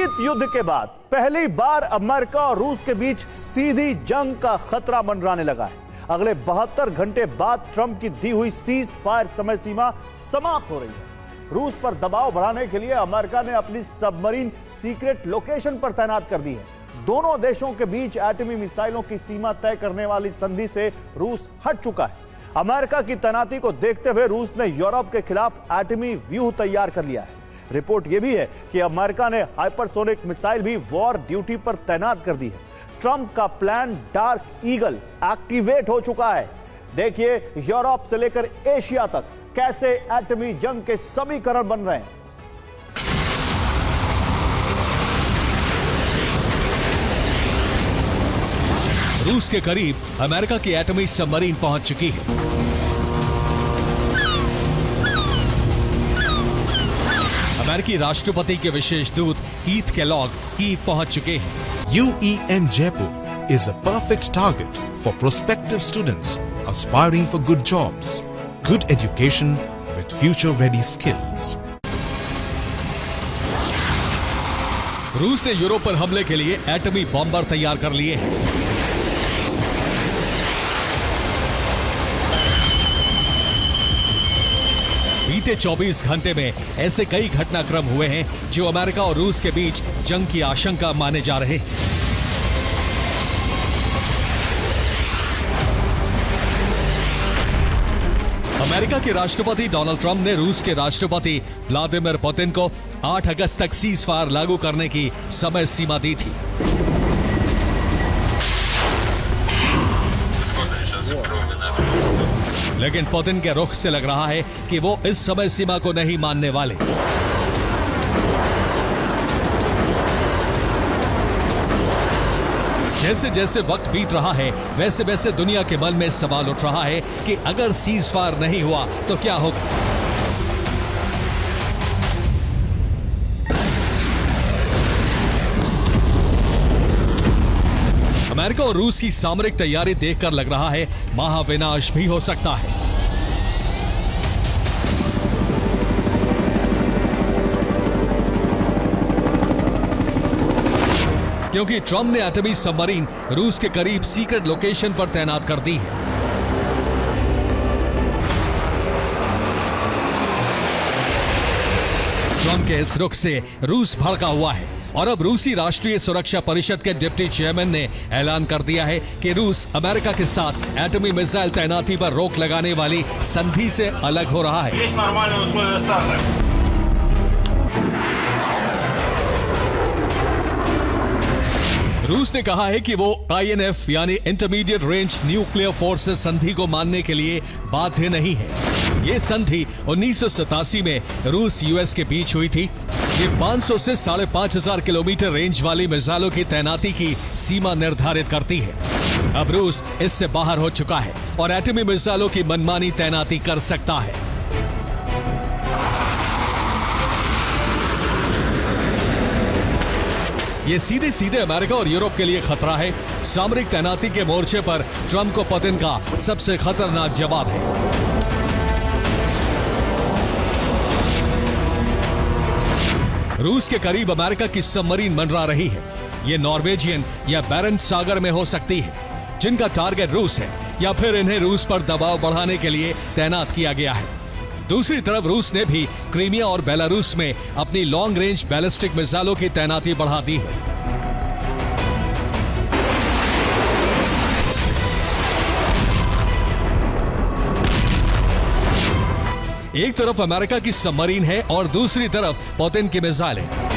शीत युद्ध के बाद पहली बार अमेरिका और रूस के बीच सीधी जंग का खतरा मंडराने लगा है। अगले 72 घंटे बाद ट्रंप की दी हुई सीज फायर समय सीमा समाप्त हो रही है। रूस पर दबाव बढ़ाने के लिए अमेरिका ने अपनी सबमरीन सीक्रेट लोकेशन पर तैनात कर दी है। दोनों देशों के बीच एटमी मिसाइलों की सीमा तय करने वाली संधि से रूस हट चुका है। अमेरिका की तैनाती को देखते हुए रूस ने यूरोप के खिलाफ एटमी व्यूह तैयार कर लिया है। रिपोर्ट यह भी है कि अमेरिका ने हाइपरसोनिक मिसाइल भी वॉर ड्यूटी पर तैनात कर दी है। ट्रंप का प्लान डार्क ईगल एक्टिवेट हो चुका है। देखिए यूरोप से लेकर एशिया तक कैसे एटमी जंग के समीकरण बन रहे हैं। रूस के करीब अमेरिका की एटमी सबमरीन पहुंच चुकी है। अमेरिकी राष्ट्रपति के विशेष दूत कीथ केलॉग कीव पहुंच चुके हैं। UEM Jaipur is a perfect target for prospective students aspiring for good jobs, good education with future-ready skills. रूस ने यूरोप पर हमले के लिए एटमी बॉम्बर तैयार कर लिए हैं। बीते 24 घंटे में ऐसे कई घटनाक्रम हुए हैं जो अमेरिका और रूस के बीच जंग की आशंका माने जा रहे हैं। अमेरिका के राष्ट्रपति डोनाल्ड ट्रंप ने रूस के राष्ट्रपति व्लादिमीर पुतिन को 8 अगस्त तक सीज फायर लागू करने की समय सीमा दी थी। लेकिन पुतिन के रुख से लग रहा है कि वो इस समय सीमा को नहीं मानने वाले। जैसे जैसे वक्त बीत रहा है वैसे वैसे दुनिया के मन में सवाल उठ रहा है कि अगर सीज फायर नहीं हुआ तो क्या होगा। अमेरिका और रूस की सामरिक तैयारी देखकर लग रहा है महाविनाश भी हो सकता है। क्योंकि ट्रंप ने एटमी सबमरीन रूस के करीब सीक्रेट लोकेशन पर तैनात कर दी है। ट्रंप के इस रुख से रूस भड़का हुआ है और अब रूसी राष्ट्रीय सुरक्षा परिषद के डिप्टी चेयरमैन ने ऐलान कर दिया है कि रूस अमेरिका के साथ एटमी मिसाइल तैनाती पर रोक लगाने वाली संधि से अलग हो रहा है। रूस ने कहा है कि वो INF यानी इंटरमीडिएट रेंज न्यूक्लियर फोर्सेस संधि को मानने के लिए बाध्य नहीं है। ये संधि 1987 में रूस यूएस के बीच हुई थी। ये 500 से 5,500 किलोमीटर रेंज वाली मिसाइलों की तैनाती की सीमा निर्धारित करती है। अब रूस इससे बाहर हो चुका है और एटमी मिसाइलों की मनमानी तैनाती कर सकता है। ये सीधे सीधे अमेरिका और यूरोप के लिए खतरा है। सामरिक तैनाती के मोर्चे पर ट्रंप को पुतिन का सबसे खतरनाक जवाब है। रूस के करीब अमेरिका की सबमरीन मंडरा रही है। ये नॉर्वेजियन या बैरेंट्स सागर में हो सकती है, जिनका टारगेट रूस है, या फिर इन्हें रूस पर दबाव बढ़ाने के लिए तैनात किया गया है। दूसरी तरफ रूस ने भी क्रीमिया और बेलारूस में अपनी लॉन्ग रेंज बैलिस्टिक मिसाइलों की तैनाती बढ़ा दी है। एक तरफ अमेरिका की सबमरीन है और दूसरी तरफ पुतिन की मिसाइल है।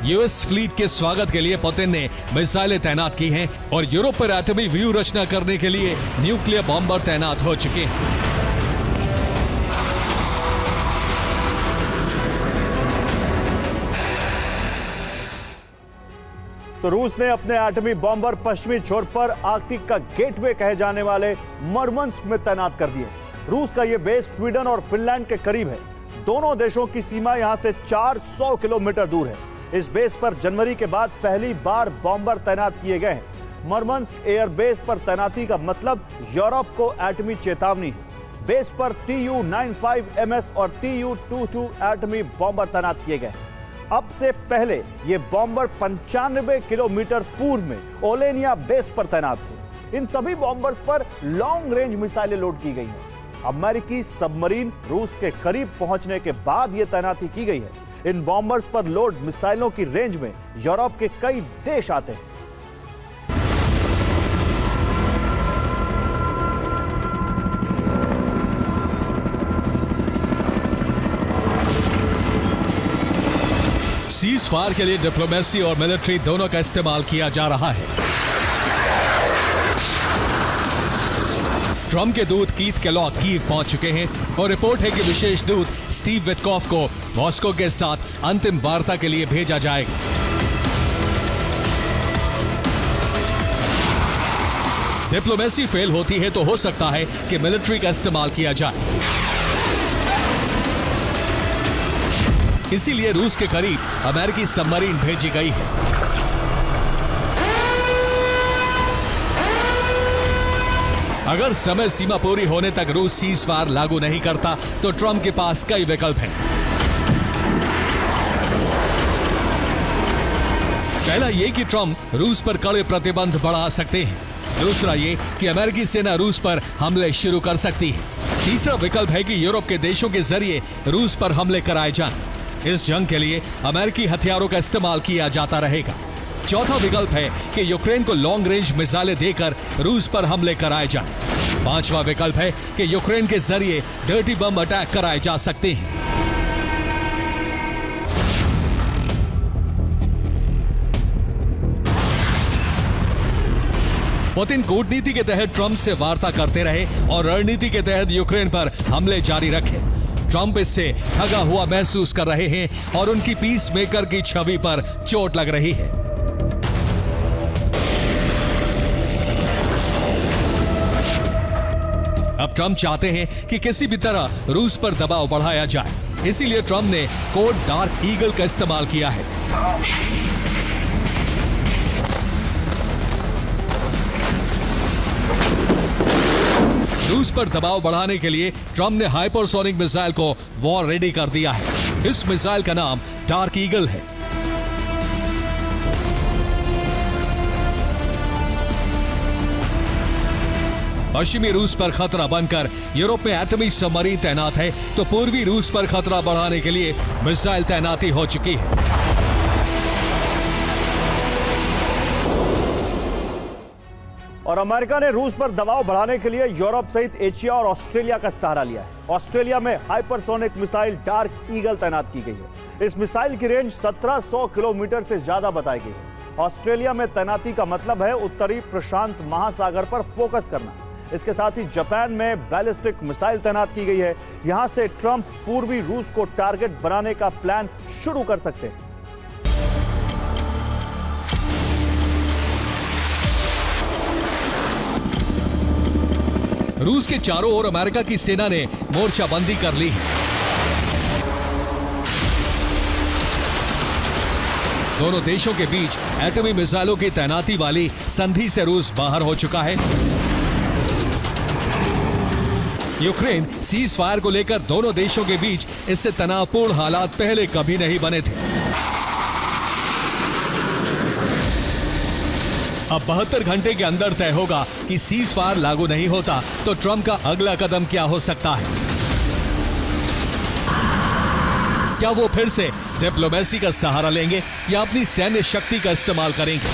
यूएस फ्लीट के स्वागत के लिए पुतिन ने मिसाइलें तैनात की हैं और यूरोप पर एटमी व्यूह रचना करने के लिए न्यूक्लियर बॉम्बर तैनात हो चुके हैं। तो रूस ने अपने एटमी बॉम्बर पश्चिमी छोर पर आर्कटिक का गेटवे कहे जाने वाले मुर्मंस्क में तैनात कर दिए। रूस का यह बेस स्वीडन और फिनलैंड के करीब है। दोनों देशों की सीमा यहां से 400 किलोमीटर दूर है। इस बेस पर जनवरी के बाद पहली बार बॉम्बर तैनात किए गए हैं। मुर्मंस्क एयरबेस पर तैनाती का मतलब यूरोप को एटमी चेतावनी है। बेस पर Tu-95MS और Tu-22 एटमी बॉम्बर तैनात किए गए। अब से पहले ये बॉम्बर 95 किलोमीटर पूर्व में ओलेनिया बेस पर तैनात थे। इन सभी बॉम्बर्स पर लॉन्ग रेंज मिसाइलें लोड की गई हैं। अमेरिकी सबमरीन रूस के करीब पहुंचने के बाद यह तैनाती की गई है। इन बॉम्बर्स पर लोड मिसाइलों की रेंज में यूरोप के कई देश आते हैं। सीज फायर के लिए डिप्लोमेसी और मिलिट्री दोनों का इस्तेमाल किया जा रहा है। ट्रम्प के दूत कीथ केलॉग कीव पहुंच चुके हैं और रिपोर्ट है कि विशेष दूत स्टीव विटकॉफ को मॉस्को के साथ अंतिम वार्ता के लिए भेजा जाएगा। डिप्लोमेसी फेल होती है तो हो सकता है कि मिलिट्री का इस्तेमाल किया जाए। इसीलिए रूस के करीब अमेरिकी सबमरीन भेजी गई है। अगर समय सीमा पूरी होने तक रूस सीज फायर लागू नहीं करता तो ट्रंप के पास कई विकल्प हैं। पहला यह कि ट्रंप रूस पर कड़े प्रतिबंध बढ़ा सकते हैं। दूसरा ये कि अमेरिकी सेना रूस पर हमले शुरू कर सकती है। तीसरा विकल्प है कि यूरोप के देशों के जरिए रूस पर हमले कराए जाएं। इस जंग के लिए अमेरिकी हथियारों का इस्तेमाल किया जाता रहेगा। चौथा विकल्प है कि यूक्रेन को लॉन्ग रेंज मिसाइलें देकर रूस पर हमले कराए जाएं। पांचवा विकल्प है कि यूक्रेन के जरिए डर्टी बम अटैक कराए जा सकते हैं। पुतिन कूटनीति के तहत ट्रंप से वार्ता करते रहे और रणनीति के तहत यूक्रेन पर हमले जारी रखे। ट्रंप इससे ठगा हुआ महसूस कर रहे हैं और उनकी पीस मेकर की छवि पर चोट लग रही है। अब ट्रंप चाहते हैं कि किसी भी तरह रूस पर दबाव बढ़ाया जाए। इसीलिए ट्रंप ने कोड डार्क ईगल का इस्तेमाल किया है। रूस पर दबाव बढ़ाने के लिए ट्रंप ने हाइपरसोनिक मिसाइल को वॉर रेडी कर दिया है। इस मिसाइल का नाम डार्क ईगल है। पश्चिमी रूस पर खतरा बनकर यूरोप में एटमी सबमरीन तैनात है तो पूर्वी रूस पर खतरा बढ़ाने के लिए मिसाइल तैनाती हो चुकी है। और अमेरिका ने रूस पर दबाव बढ़ाने के लिए यूरोप सहित एशिया और ऑस्ट्रेलिया का सहारा लिया है। ऑस्ट्रेलिया में हाइपरसोनिक मिसाइल डार्क ईगल तैनात की गई है। इस मिसाइल की रेंज 1700 किलोमीटर से ज्यादा बताई गई है। ऑस्ट्रेलिया में तैनाती का मतलब है उत्तरी प्रशांत महासागर पर फोकस करना। इसके साथ ही जापान में बैलिस्टिक मिसाइल तैनात की गई है। यहां से ट्रंप पूर्वी रूस को टारगेट बनाने का प्लान शुरू कर सकते हैं। रूस के चारों ओर अमेरिका की सेना ने मोर्चाबंदी कर ली है। दोनों देशों के बीच एटमी मिसाइलों की तैनाती वाली संधि से रूस बाहर हो चुका है। यूक्रेन सीज फायर को लेकर दोनों देशों के बीच इससे तनावपूर्ण हालात पहले कभी नहीं बने थे। अब 72 घंटे के अंदर तय होगा कि सीज फायर लागू नहीं होता तो ट्रंप का अगला कदम क्या हो सकता है। क्या वो फिर से डिप्लोमेसी का सहारा लेंगे या अपनी सैन्य शक्ति का इस्तेमाल करेंगे।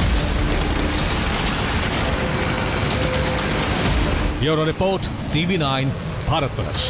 ब्यूरो रिपोर्ट, TV9 भारत वर्ष।